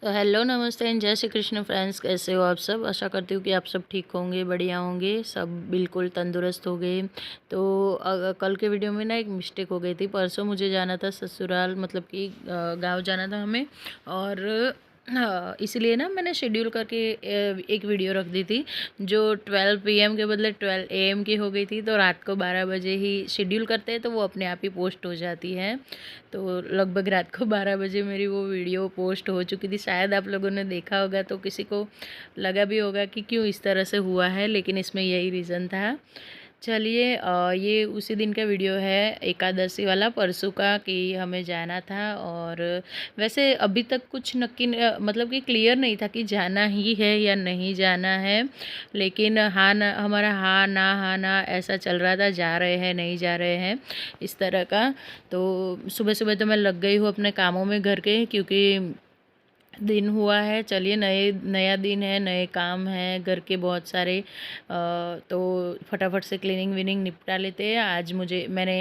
तो हेलो, नमस्ते एंड जय श्री कृष्ण फ्रेंड्स। कैसे हो आप सब? आशा करती हूँ कि आप सब ठीक होंगे, बढ़िया होंगे, सब बिल्कुल तंदुरुस्त हो गए। तो कल के वीडियो में ना एक मिस्टेक हो गई थी। परसों मुझे जाना था ससुराल, मतलब कि गांव जाना था हमें। और हाँ, इसलिए ना मैंने शेड्यूल करके एक वीडियो रख दी थी जो 12 पीएम के बदले 12 एएम की हो गई थी। तो रात को 12 बजे ही शेड्यूल करते हैं तो वो अपने आप ही पोस्ट हो जाती है। तो लगभग रात को 12 बजे मेरी वो वीडियो पोस्ट हो चुकी थी। शायद आप लोगों ने देखा होगा तो किसी को लगा भी होगा कि क्यों इस तरह से हुआ है, लेकिन इसमें यही रीज़न था। चलिए, ये उसी दिन का वीडियो है, एकादशी वाला, परसों का, कि हमें जाना था। और वैसे अभी तक कुछ नक्की मतलब कि क्लियर नहीं था कि जाना ही है या नहीं जाना है। लेकिन हाँ ना, हमारा हाँ ना ऐसा चल रहा था, जा रहे हैं नहीं जा रहे हैं, इस तरह का। तो सुबह सुबह तो मैं लग गई हूँ अपने कामों में घर के, क्योंकि दिन हुआ है। चलिए, नया दिन है, नए काम हैं घर के बहुत सारे। तो फटाफट से क्लीनिंग विनिंग निपटा लेते हैं। आज मैंने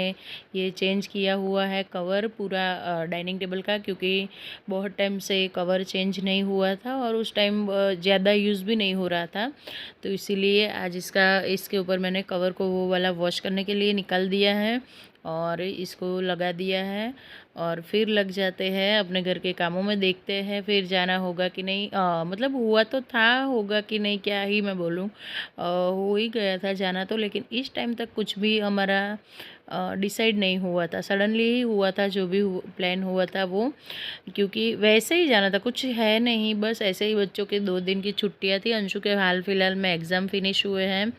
ये चेंज किया हुआ है कवर पूरा डाइनिंग टेबल का, क्योंकि बहुत टाइम से कवर चेंज नहीं हुआ था और उस टाइम ज़्यादा यूज़ भी नहीं हो रहा था। तो इसीलिए आज इसके ऊपर मैंने कवर को वो वाला वॉश करने के लिए निकाल दिया है और इसको लगा दिया है। और फिर लग जाते हैं अपने घर के कामों में, देखते हैं फिर जाना होगा कि नहीं। मतलब हुआ तो था, होगा कि नहीं क्या ही मैं बोलूँ। हो ही गया था जाना तो, लेकिन इस टाइम तक कुछ भी हमारा डिसाइड नहीं हुआ था, सडनली ही हुआ था जो भी प्लान हुआ था वो। क्योंकि वैसे ही जाना था, कुछ है नहीं, बस ऐसे ही बच्चों के 2 दिन की छुट्टियां थी। अंशु के हाल फिलहाल में एग्ज़ाम फिनिश हुए हैं,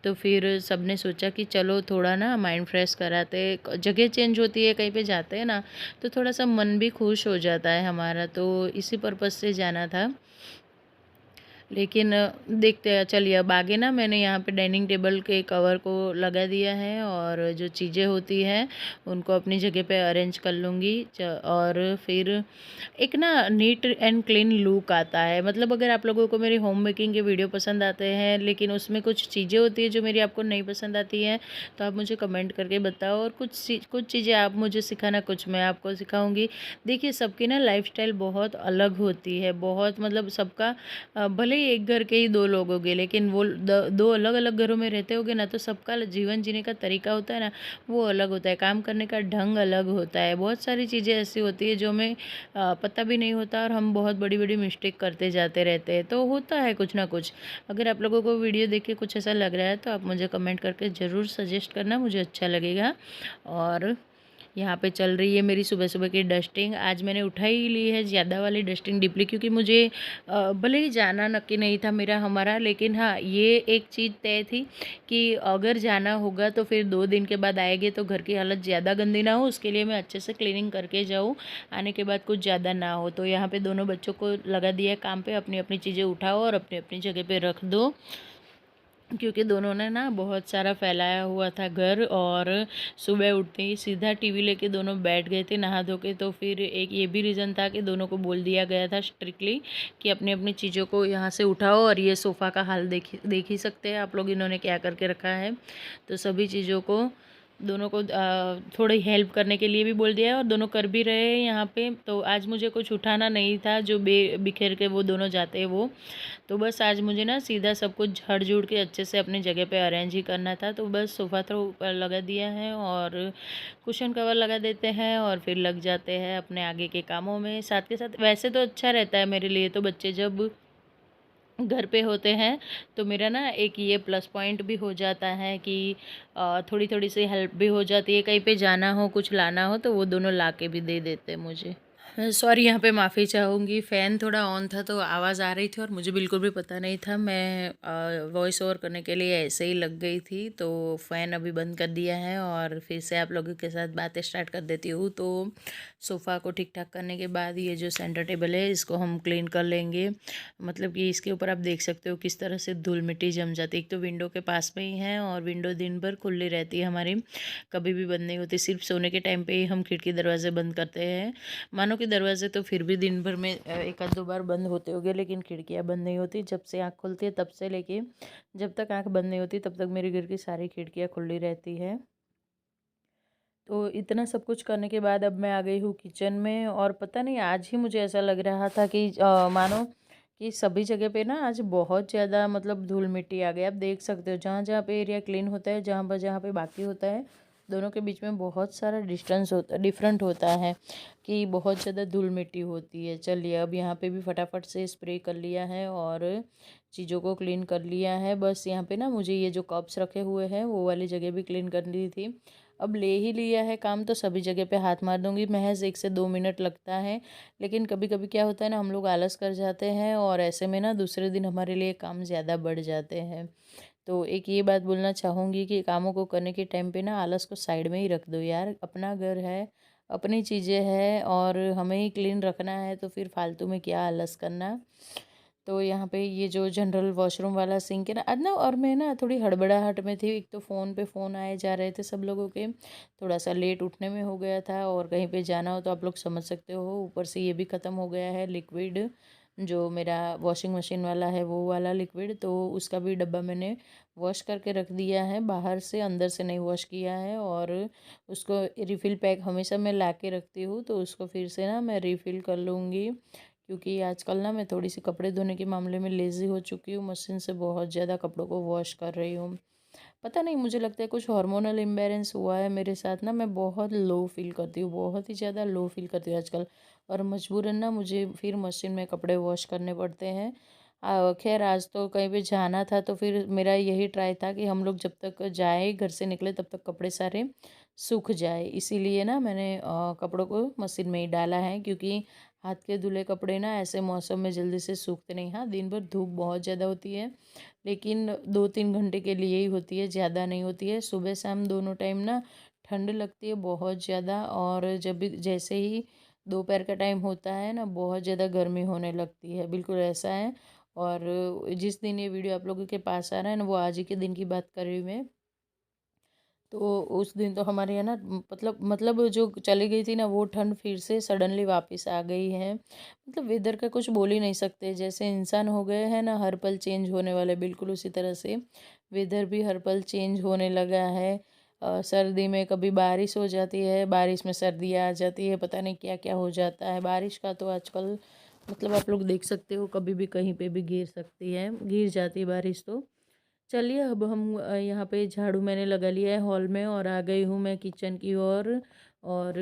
तो फिर सबने सोचा कि चलो थोड़ा ना माइंड फ्रेश कराते, जगह चेंज होती है, कहीं पे जाते हैं ना तो थोड़ा सा मन भी खुश हो जाता है हमारा। तो इसी पर्पज़ से जाना था। लेकिन देखते हैं। चलिए, अब आगे ना मैंने यहाँ पे डाइनिंग टेबल के कवर को लगा दिया है और जो चीज़ें होती हैं उनको अपनी जगह पे अरेंज कर लूँगी। और फिर एक ना नीट एंड क्लीन लुक आता है। मतलब अगर आप लोगों को मेरी होम मेकिंग के वीडियो पसंद आते हैं, लेकिन उसमें कुछ चीज़ें होती है जो मेरी आपको नहीं पसंद आती हैं, तो आप मुझे कमेंट करके बताओ। और कुछ चीज़ें आप मुझे सिखाना, कुछ मैं आपको सिखाऊंगी। देखिए, सबकी ना लाइफस्टाइल बहुत अलग होती है, बहुत मतलब सबका भले ही एक घर के ही दो लोग होंगे, लेकिन वो दो अलग अलग घरों में रहते होंगे ना, तो सबका जीवन जीने का तरीका होता है ना, वो अलग होता है। काम करने का ढंग अलग होता है। बहुत सारी चीज़ें ऐसी होती है जो हमें पता भी नहीं होता और हम बहुत बड़ी बड़ी मिस्टेक करते जाते रहते हैं। तो होता है कुछ ना कुछ। अगर आप लोगों को वीडियो देख के कुछ ऐसा लग रहा है तो आप मुझे कमेंट करके ज़रूर सजेस्ट करना, मुझे अच्छा लगेगा। और यहाँ पे चल रही है मेरी सुबह सुबह की डस्टिंग। आज मैंने उठा ही ली है ज़्यादा वाली डस्टिंग डीपली, क्योंकि मुझे भले ही जाना नक्की नहीं था मेरा हमारा, लेकिन हाँ, ये एक चीज़ तय थी कि अगर जाना होगा तो फिर 2 दिन के बाद आएंगे तो घर की हालत ज़्यादा गंदी ना हो, उसके लिए मैं अच्छे से क्लीनिंग करके जाऊँ, आने के बाद कुछ ज़्यादा ना हो। तो यहाँ पे दोनों बच्चों को लगा दिया काम पे, अपनी अपनी चीज़ें उठाओ और अपनी अपनी जगह पे रख दो, क्योंकि दोनों ने ना बहुत सारा फैलाया हुआ था घर। और सुबह उठते ही सीधा टीवी लेके दोनों बैठ गए थे नहा धो के। तो फिर एक ये भी रीज़न था कि दोनों को बोल दिया गया था स्ट्रिक्टली कि अपनी अपनी चीज़ों को यहाँ से उठाओ। और ये सोफ़ा का हाल देख ही सकते हैं आप लोग, इन्होंने क्या करके रखा है। तो सभी चीज़ों को दोनों को थोड़ी हेल्प करने के लिए भी बोल दिया है और दोनों कर भी रहे हैं यहाँ पे। तो आज मुझे कुछ उठाना नहीं था, जो बिखेर के वो दोनों जाते हैं वो। तो बस आज मुझे ना सीधा सब कुछ झाड़ झूड़ के अच्छे से अपनी जगह पे अरेंज ही करना था। तो बस सोफ़ा तो ऊपर लगा दिया है और कुशन कवर लगा देते हैं और फिर लग जाते हैं अपने आगे के कामों में साथ के साथ। वैसे तो अच्छा रहता है मेरे लिए, तो बच्चे जब घर पे होते हैं तो मेरा ना एक ये प्लस पॉइंट भी हो जाता है कि थोड़ी थोड़ी सी हेल्प भी हो जाती है। कहीं पे जाना हो, कुछ लाना हो, तो वो दोनों ला के भी दे देते हैं मुझे। सॉरी, यहाँ पे माफ़ी चाहूँगी, फ़ैन थोड़ा ऑन था तो आवाज़ आ रही थी और मुझे बिल्कुल भी पता नहीं था। मैं वॉइस ओवर करने के लिए ऐसे ही लग गई थी, तो फ़ैन अभी बंद कर दिया है और फिर से आप लोगों के साथ बातें स्टार्ट कर देती हूँ। तो सोफ़ा को ठीक ठाक करने के बाद ये जो सेंटर टेबल है इसको हम क्लीन कर लेंगे। मतलब कि इसके ऊपर आप देख सकते हो किस तरह से धूल मिट्टी जम जाती है। एक तो विंडो के पास में ही है और विंडो दिन भर खुली रहती है हमारी, कभी भी बंद नहीं होती। सिर्फ सोने के टाइम पे ही हम खिड़की दरवाजे बंद करते हैं। मानो कि दरवाजे तो फिर भी दिन भर में एक आध दो बार बंद होते होंगे, लेकिन खिड़कियाँ बंद नहीं होती। जब से आँख खुलती है तब से लेके जब तक आँख बंद नहीं होती तब तक मेरे घर की सारी खिड़कियाँ खुली रहती है। तो इतना सब कुछ करने के बाद अब मैं आ गई हूँ किचन में, और पता नहीं आज ही मुझे ऐसा लग रहा था कि मानो कि सभी जगह पे ना आज बहुत ज़्यादा मतलब धूल मिट्टी आ गई। आप देख सकते हो जहाँ जहाँ पे एरिया क्लीन होता है, जहाँ पे बाकी होता है, दोनों के बीच में बहुत सारा डिफरेंट होता है कि बहुत ज़्यादा धूल मिट्टी होती है। चलिए अब यहाँ पे भी फटाफट से स्प्रे कर लिया है और चीज़ों को क्लीन कर लिया है। बस यहाँ पे ना मुझे ये जो कप्स रखे हुए हैं वो वाली जगह भी क्लीन करनी थी। अब ले ही लिया है काम तो सभी जगह पे हाथ मार दूंगी। महज 1 से 2 मिनट लगता है, लेकिन कभी कभी क्या होता है ना, हम लोग आलस कर जाते हैं और ऐसे में ना दूसरे दिन हमारे लिए काम ज़्यादा बढ़ जाते हैं। तो एक ये बात बोलना चाहूँगी कि कामों को करने के टाइम पे ना आलस को साइड में ही रख दो यार। अपना घर है, अपनी चीज़ें हैं और हमें ही क्लीन रखना है, तो फिर फालतू में क्या आलस करना। तो यहाँ पे ये जो जनरल वॉशरूम वाला सिंक है ना, आज ना, और मैं ना थोड़ी हड़बड़ाहट में थी। एक तो फ़ोन पे फ़ोन आए जा रहे थे सब लोगों के, थोड़ा सा लेट उठने में हो गया था, और कहीं पे जाना हो तो आप लोग समझ सकते हो। ऊपर से ये भी ख़त्म हो गया है लिक्विड, जो मेरा वॉशिंग मशीन वाला है वो वाला लिक्विड, तो उसका भी डब्बा मैंने वॉश करके रख दिया है। बाहर से, अंदर से नहीं वॉश किया है। और उसको रिफ़िल पैक हमेशा मैं ला के रखती हूँ, तो उसको फिर से ना मैं रिफ़िल कर लूँगी, क्योंकि आजकल ना मैं थोड़ी सी कपड़े धोने के मामले में लेज़ी हो चुकी हूँ। मशीन से बहुत ज़्यादा कपड़ों को वॉश कर रही हूँ। पता नहीं, मुझे लगता है कुछ हार्मोनल इम्बैलेंस हुआ है मेरे साथ ना। मैं बहुत लो फील करती हूँ, बहुत ही ज़्यादा लो फील करती हूँ आजकल, और मजबूरन ना मुझे फिर मशीन में कपड़े वॉश करने पड़ते हैं। खैर आज तो कहीं पे जाना था, तो फिर मेरा यही ट्राई था कि हम लोग जब तक जाए, घर से निकले, तब तक कपड़े सारे सूख जाए। इसीलिए ना मैंने कपड़ों को मशीन में ही डाला है, क्योंकि हाथ के धुले कपड़े ना ऐसे मौसम में जल्दी से सूखते नहीं। हाँ, दिन भर धूप बहुत ज़्यादा होती है, लेकिन 2-3 घंटे के लिए ही होती है, ज़्यादा नहीं होती है। सुबह शाम दोनों टाइम ना ठंड लगती है बहुत ज़्यादा, और जब भी जैसे ही दोपहर का टाइम होता है ना, बहुत ज़्यादा गर्मी होने लगती है, बिल्कुल ऐसा है। और जिस दिन ये वीडियो आप लोगों के पास आ रहा है ना, वो आज ही के दिन की बात कर रही हूँ मैं। तो उस दिन तो हमारे यहाँ ना मतलब जो चली गई थी ना वो ठंड फिर से सडनली वापस आ गई है। मतलब वेदर का कुछ बोल ही नहीं सकते। जैसे इंसान हो गए हैं ना हर पल चेंज होने वाले, बिल्कुल उसी तरह से वेदर भी हर पल चेंज होने लगा है। सर्दी में कभी बारिश हो जाती है, बारिश में सर्दी आ जाती है, पता नहीं क्या क्या हो जाता है। बारिश का तो आजकल मतलब आप लोग देख सकते हो, कभी भी कहीं पे भी गिर सकती है, गिर जाती है बारिश तो। चलिए अब हम यहाँ पे झाड़ू मैंने लगा लिया है हॉल में, और आ गई हूँ मैं किचन की ओर। और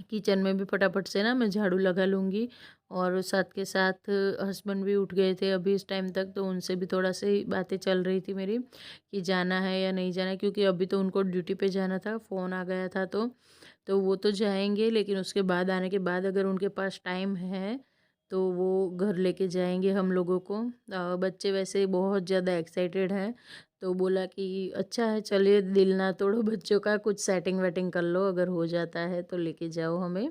किचन में भी फटाफट से ना मैं झाड़ू लगा लूँगी। और साथ के साथ हस्बैंड भी उठ गए थे अभी इस टाइम तक, तो उनसे भी थोड़ा सी बातें चल रही थी मेरी कि जाना है या नहीं जाना, क्योंकि अभी तो उनको ड्यूटी पे जाना था, फ़ोन आ गया था। तो वो तो जाएंगे, लेकिन उसके बाद आने के बाद अगर उनके पास टाइम है तो वो घर लेके जाएंगे हम लोगों को। बच्चे वैसे बहुत ज़्यादा एक्साइटेड हैं, तो बोला कि अच्छा है, चलिए दिल ना तोड़ो बच्चों का, कुछ सेटिंग वेटिंग कर लो, अगर हो जाता है तो लेके जाओ हमें।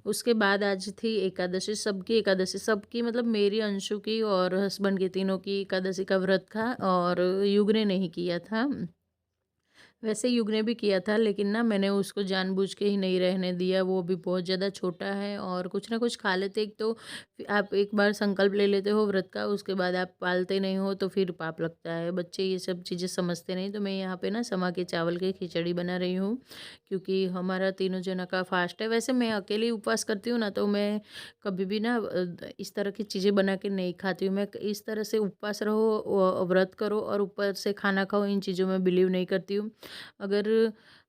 उसके बाद आज थी एकादशी, सबकी एकादशी, सबकी मतलब मेरी, अंशु की और हस्बैंड की, तीनों की एकादशी का व्रत था, और युग ने नहीं किया था। वैसे युग ने भी किया था, लेकिन ना मैंने उसको जानबूझ के ही नहीं रहने दिया। वो भी बहुत ज़्यादा छोटा है और कुछ ना कुछ खा लेते। एक तो आप एक बार संकल्प ले लेते हो व्रत का, उसके बाद आप पालते नहीं हो तो फिर पाप लगता है। बच्चे ये सब चीज़ें समझते नहीं। तो मैं यहाँ पे ना समा के चावल की खिचड़ी बना रही हूँ, क्योंकि हमारा तीनों जना का फास्ट है। वैसे मैं अकेले उपवास करती हूँ ना, तो मैं कभी भी ना इस तरह की चीज़ें बना के नहीं खाती हूँ। मैं इस तरह से उपवास रहो, व्रत करो और ऊपर से खाना खाओ, इन चीज़ों में बिलीव नहीं करती हूँ। अगर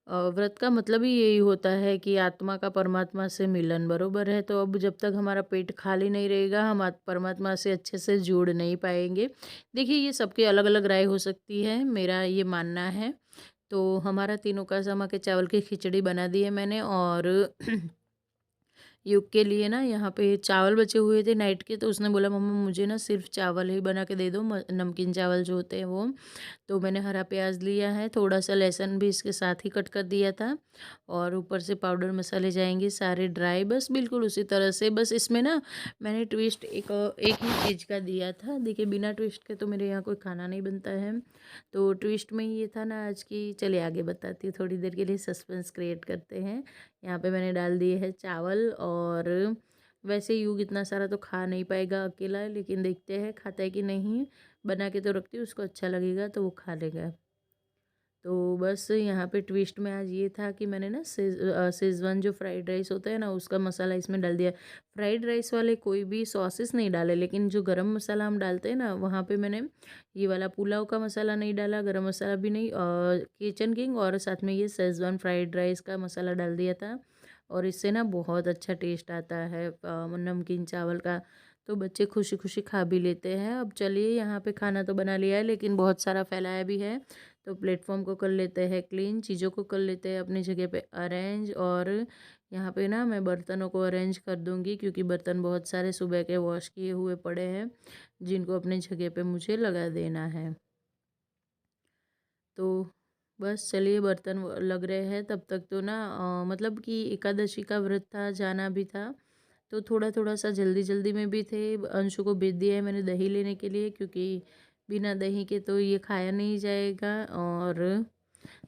व्रत का मतलब ही यही होता है कि आत्मा का परमात्मा से मिलन, बरोबर है। तो अब जब तक हमारा पेट खाली नहीं रहेगा, हम परमात्मा से अच्छे से जुड़ नहीं पाएंगे। देखिए, ये सबकी अलग अलग राय हो सकती है, मेरा ये मानना है। तो हमारा तीनों का समा के चावल की खिचड़ी बना दी है मैंने। और युग के लिए ना यहाँ पे चावल बचे हुए थे नाइट के, तो उसने बोला मम्मा मुझे ना सिर्फ चावल ही बना के दे दो, नमकीन चावल जो होते हैं वो। तो मैंने हरा प्याज लिया है, थोड़ा सा लहसुन भी इसके साथ ही कट कर दिया था, और ऊपर से पाउडर मसाले जाएंगे सारे ड्राई, बस बिल्कुल उसी तरह से। बस इसमें ना मैंने ट्विस्ट एक ही चीज़ का दिया था। देखिए, बिना ट्विस्ट के तो मेरे यहाँ कोई खाना नहीं बनता है। तो ट्विस्ट में ये था ना आज की, चलिए आगे बताती हूँ, थोड़ी देर के लिए सस्पेंस क्रिएट करते हैं। यहाँ पे मैंने डाल दिए है चावल। और वैसे युग इतना सारा तो खा नहीं पाएगा अकेला, लेकिन देखते हैं खाता है कि नहीं। बना के तो रखती हूँ, उसको अच्छा लगेगा तो वो खा लेगा। तो बस यहाँ पे ट्विस्ट में आज ये था कि मैंने ना शेज़वान जो फ्राइड राइस होता है ना, उसका मसाला इसमें डाल दिया। फ्राइड राइस वाले कोई भी सॉसेस नहीं डाले, लेकिन जो गरम मसाला हम डालते हैं ना, वहाँ पे मैंने ये वाला पुलाव का मसाला नहीं डाला, गरम मसाला भी नहीं, किचन किंग और साथ में ये शेज़वान फ्राइड राइस का मसाला डाल दिया था। और इससे ना बहुत अच्छा टेस्ट आता है नमकीन चावल का। तो बच्चे खुशी खुशी खा भी लेते हैं। अब चलिए, यहाँ पे खाना तो बना लिया है, लेकिन बहुत सारा फैलाया भी है। तो प्लेटफॉर्म को कर लेते हैं क्लीन, चीज़ों को कर लेते हैं अपनी जगह पे अरेंज। और यहाँ पे ना मैं बर्तनों को अरेंज कर दूँगी, क्योंकि बर्तन बहुत सारे सुबह के वॉश किए हुए पड़े हैं, जिनको अपनी जगह पे मुझे लगा देना है। तो बस चलिए, बर्तन लग रहे हैं तब तक तो ना मतलब कि एकादशी का व्रत था, जाना भी था। तो थोड़ा थोड़ा सा जल्दी जल्दी में भी थे। अंशु को भेज दिया है मैंने दही लेने के लिए, क्योंकि बिना दही के तो ये खाया नहीं जाएगा। और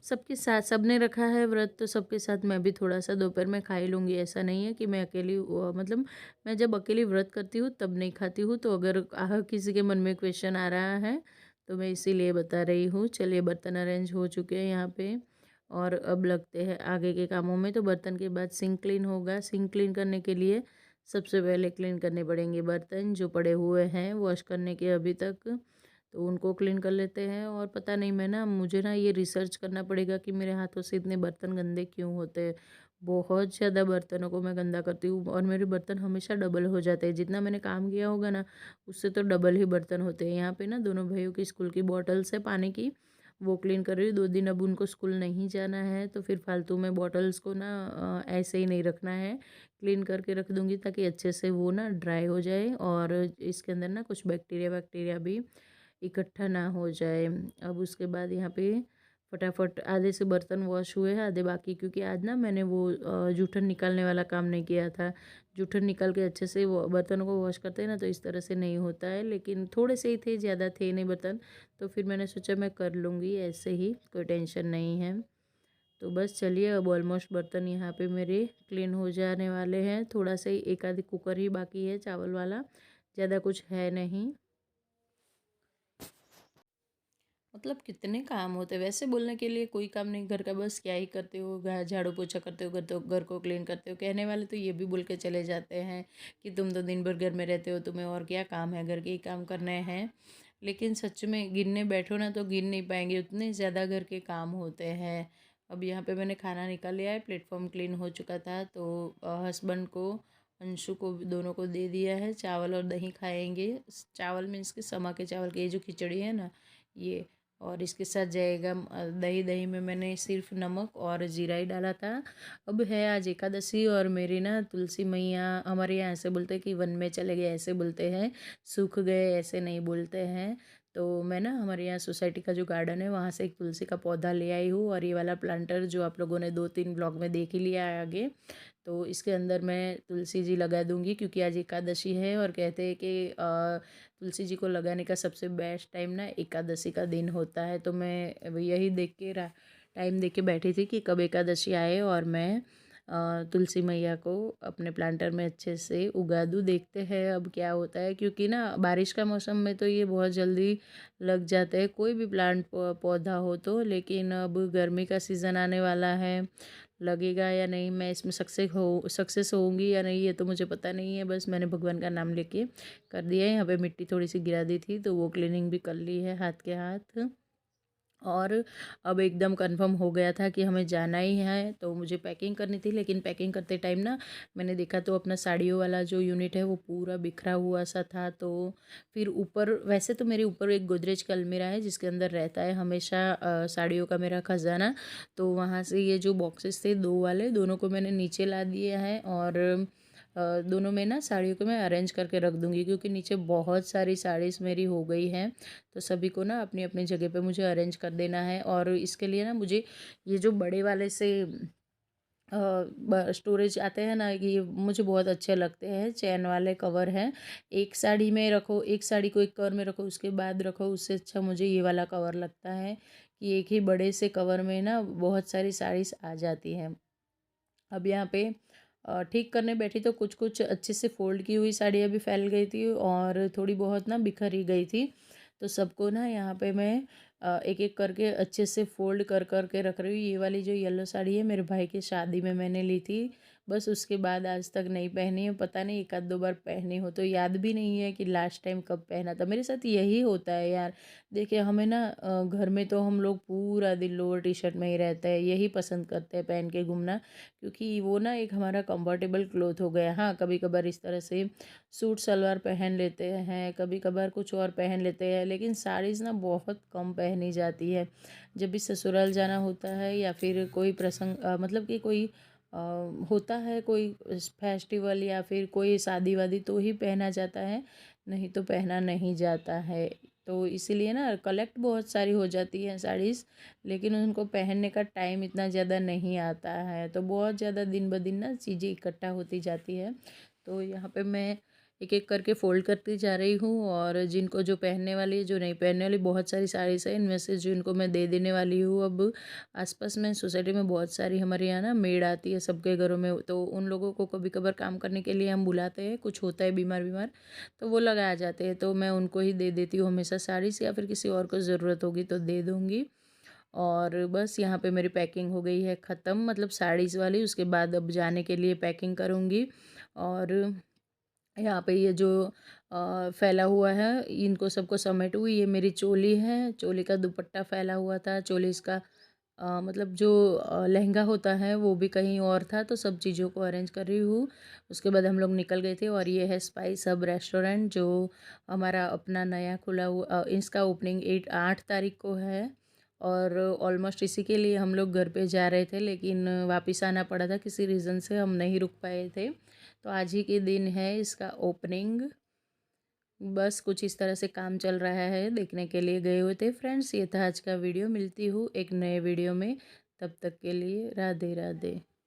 सबके साथ सबने रखा है व्रत, तो सबके साथ मैं भी थोड़ा सा दोपहर में खा ही लूँगी। ऐसा नहीं है कि मैं अकेली मतलब मैं जब अकेली व्रत करती हूँ तब नहीं खाती हूँ। तो अगर किसी के मन में क्वेश्चन आ रहा है तो मैं इसीलिए बता रही हूँ। चलिए, बर्तन अरेंज हो चुके हैं यहाँ पे, और अब लगते हैं आगे के कामों में। तो बर्तन के बाद सिंक क्लीन होगा। सिंक क्लीन करने के लिए सबसे पहले क्लीन करने पड़ेंगे बर्तन जो पड़े हुए हैं वॉश करने के अभी तक। तो उनको क्लीन कर लेते हैं। और पता नहीं, मैं ना मुझे ना ये रिसर्च करना पड़ेगा कि मेरे हाथों से इतने बर्तन गंदे क्यों होते हैं। बहुत ज़्यादा बर्तनों को मैं गंदा करती हूँ, और मेरे बर्तन हमेशा डबल हो जाते हैं। जितना मैंने काम किया होगा ना, उससे तो डबल ही बर्तन होते हैं। यहाँ पे ना दोनों भाइयों की स्कूल की बॉटल्स है पानी की, वो क्लीन कर रही हूँ। 2 दिन अब उनको स्कूल नहीं जाना है, तो फिर फालतू में बॉटल्स को ना ऐसे ही नहीं रखना है, क्लीन करके रख दूँगी, ताकि अच्छे से वो ना ड्राई हो जाए और इसके अंदर ना कुछ बैक्टीरिया वैक्टीरिया भी इकट्ठा ना हो जाए। अब उसके बाद यहाँ पे फटाफट आधे से बर्तन वॉश हुए हैं, आधे बाकी, क्योंकि आज ना मैंने वो जूठन निकालने वाला काम नहीं किया था। जूठन निकाल के अच्छे से वो बर्तनों को वॉश करते हैं ना, तो इस तरह से नहीं होता है। लेकिन थोड़े से ही थे, ज़्यादा थे नहीं बर्तन, तो फिर मैंने सोचा मैं कर लूँगी ऐसे ही, कोई टेंशन नहीं है। तो बस चलिए, अब ऑलमोस्ट बर्तन यहाँ पे मेरे क्लीन हो जाने वाले हैं। थोड़ा सा ही एक आधी कुकर ही बाकी है चावल वाला, ज़्यादा कुछ है नहीं। मतलब कितने काम होते हैं, वैसे बोलने के लिए कोई काम नहीं घर का, बस क्या ही करते हो, झाड़ू पोछा करते हो, घर को क्लीन करते हो। कहने वाले तो ये भी बोल के चले जाते हैं कि तुम तो दिन भर घर में रहते हो, तुम्हें और क्या काम है, घर के ही काम करने हैं। लेकिन सच में गिनने बैठो ना तो गिन नहीं पाएंगे, उतने ज़्यादा घर के काम होते हैं। अब यहाँ पे मैंने खाना निकाल लिया है, प्लेटफॉर्म क्लीन हो चुका था। तो हस्बैंड को, अंशु को, दोनों को दे दिया है। चावल और दही खाएंगे। चावल मीन्स के समा के चावल की ये जो खिचड़ी है ना, ये। और इसके साथ जाएगा दही। दही में मैंने सिर्फ नमक और जीरा ही डाला था। अब है आज एकादशी, और मेरी ना तुलसी मैया, हमारे यहाँ ऐसे बोलते हैं कि वन में चले गए ऐसे बोलते हैं, सूख गए ऐसे नहीं बोलते हैं। तो मैं ना हमारे यहाँ सोसाइटी का जो गार्डन है वहाँ से एक तुलसी का पौधा ले आई हूँ, और ये वाला प्लांटर जो आप लोगों ने 2-3 ब्लॉग में देख ही लिया है आगे। तो इसके अंदर मैं तुलसी जी लगा दूँगी, क्योंकि आज एकादशी है, और कहते हैं कि तुलसी जी को लगाने का सबसे बेस्ट टाइम ना एकादशी का दिन होता है। तो मैं यही देख के टाइम देख के बैठी थी कि कब एकादशी आए और मैं तुलसी मैया को अपने प्लांटर में अच्छे से उगा दूँ। देखते हैं अब क्या होता है, क्योंकि ना बारिश का मौसम में तो ये बहुत जल्दी लग जाते हैं, कोई भी प्लांट पौधा हो तो। लेकिन अब गर्मी का सीज़न आने वाला है, लगेगा या नहीं, मैं इसमें सक्सेस होऊंगी या नहीं, ये तो मुझे पता नहीं है। बस मैंने भगवान का नाम लेके कर दिया है। यहाँ पे मिट्टी थोड़ी सी गिरा दी थी, तो वो क्लीनिंग भी कर ली है हाथ के हाथ। और अब एकदम कंफर्म हो गया था कि हमें जाना ही है, तो मुझे पैकिंग करनी थी। लेकिन पैकिंग करते टाइम ना मैंने देखा तो अपना साड़ियों वाला जो यूनिट है वो पूरा बिखरा हुआ सा था। तो फिर ऊपर, वैसे तो मेरे ऊपर एक गोदरेज का अलमीरा है जिसके अंदर रहता है हमेशा साड़ियों का मेरा खजाना। तो वहाँ से ये जो बॉक्सेस थे दो वाले, दोनों को मैंने नीचे ला दिया है। और दोनों में ना साड़ियों को मैं अरेंज करके रख दूँगी, क्योंकि नीचे बहुत सारी साड़ीज़ मेरी हो गई हैं। तो सभी को ना अपनी अपनी जगह पे मुझे अरेंज कर देना है। और इसके लिए ना मुझे ये जो बड़े वाले से स्टोरेज आते हैं ना, ये मुझे बहुत अच्छे लगते हैं। चैन वाले कवर हैं, एक साड़ी में रखो, एक साड़ी को एक कवर में रखो, उसके बाद रखो, उससे अच्छा मुझे ये वाला कवर लगता है कि एक ही बड़े से कवर में ना बहुत सारी साड़ीज़ आ जाती हैं। अब यहाँ पे ठीक करने बैठी तो कुछ कुछ अच्छे से फोल्ड की हुई साड़ियाँ भी फैल गई थी, और थोड़ी बहुत ना बिखर ही गई थी। तो सबको ना यहाँ पे मैं एक एक करके अच्छे से फ़ोल्ड कर कर के रख रही हूँ। ये वाली जो येलो साड़ी है मेरे भाई की शादी में मैंने ली थी, बस उसके बाद आज तक नहीं पहनी है। पता नहीं एक आध दो बार पहनी हो तो याद भी नहीं है कि लास्ट टाइम कब पहना था। मेरे साथ यही होता है यार। देखिए हमें ना घर में तो हम लोग पूरा दिन लोअर टी शर्ट में ही रहते हैं, यही पसंद करते हैं पहन के घूमना, क्योंकि वो ना एक हमारा कंफर्टेबल क्लोथ हो गया। हाँ, कभी कभार इस तरह से सूट सलवार पहन लेते हैं, कभी कभार कुछ और पहन लेते हैं, लेकिन साड़ीज़ ना बहुत कम पहनी जाती है। जब भी ससुराल जाना होता है या फिर कोई प्रसंग मतलब कि कोई अ, होता है कोई फेस्टिवल या फिर कोई शादी वादी तो ही पहना जाता है, नहीं तो पहना नहीं जाता है। तो इसीलिए ना कलेक्ट बहुत सारी हो जाती हैं साड़ीज़, लेकिन उनको पहनने का टाइम इतना ज़्यादा नहीं आता है, तो बहुत ज़्यादा दिन ब दिन ना चीज़ें इकट्ठा होती जाती है। तो यहाँ पे मैं एक एक करके फ़ोल्ड करती जा रही हूँ, और जिनको जो पहनने वाली है, जो नहीं पहनने वाली, बहुत सारी साड़ीज़ है, इनमें से जिनको मैं दे देने वाली हूँ। अब आसपास में सोसाइटी में बहुत सारी हमारे यहाँ ना मेड आती है सबके घरों में, तो उन लोगों को कभी कभार काम करने के लिए हम बुलाते हैं, कुछ होता है बीमार बीमार, तो वो लगा आ जाते हैं, तो मैं उनको ही दे देती हूँ हमेशा साड़ीज़, या फिर किसी और को ज़रूरत होगी तो दे दूँगी। और बस यहाँ पे मेरी पैकिंग हो गई है ख़त्म, मतलब साड़ीज़ वाली। उसके बाद अब जाने के लिए पैकिंग करूँगी। और यहाँ पे ये जो फैला हुआ है इनको सबको समेटूँ। ये मेरी चोली है, चोली का दुपट्टा फैला हुआ था, चोली इसका मतलब जो लहंगा होता है वो भी कहीं और था, तो सब चीज़ों को अरेंज कर रही हूँ। उसके बाद हम लोग निकल गए थे, और ये है स्पाइस हब रेस्टोरेंट, जो हमारा अपना नया खुला हुआ, इसका ओपनिंग 8 तारीख को है। और ऑलमोस्ट इसी के लिए हम लोग घर पे जा रहे थे, लेकिन वापस आना पड़ा था, किसी रीज़न से हम नहीं रुक पाए थे, तो आज ही के दिन है इसका ओपनिंग। बस कुछ इस तरह से काम चल रहा है, देखने के लिए गए हुए थे फ्रेंड्स। ये था आज का वीडियो, मिलती हूँ एक नए वीडियो में, तब तक के लिए राधे राधे।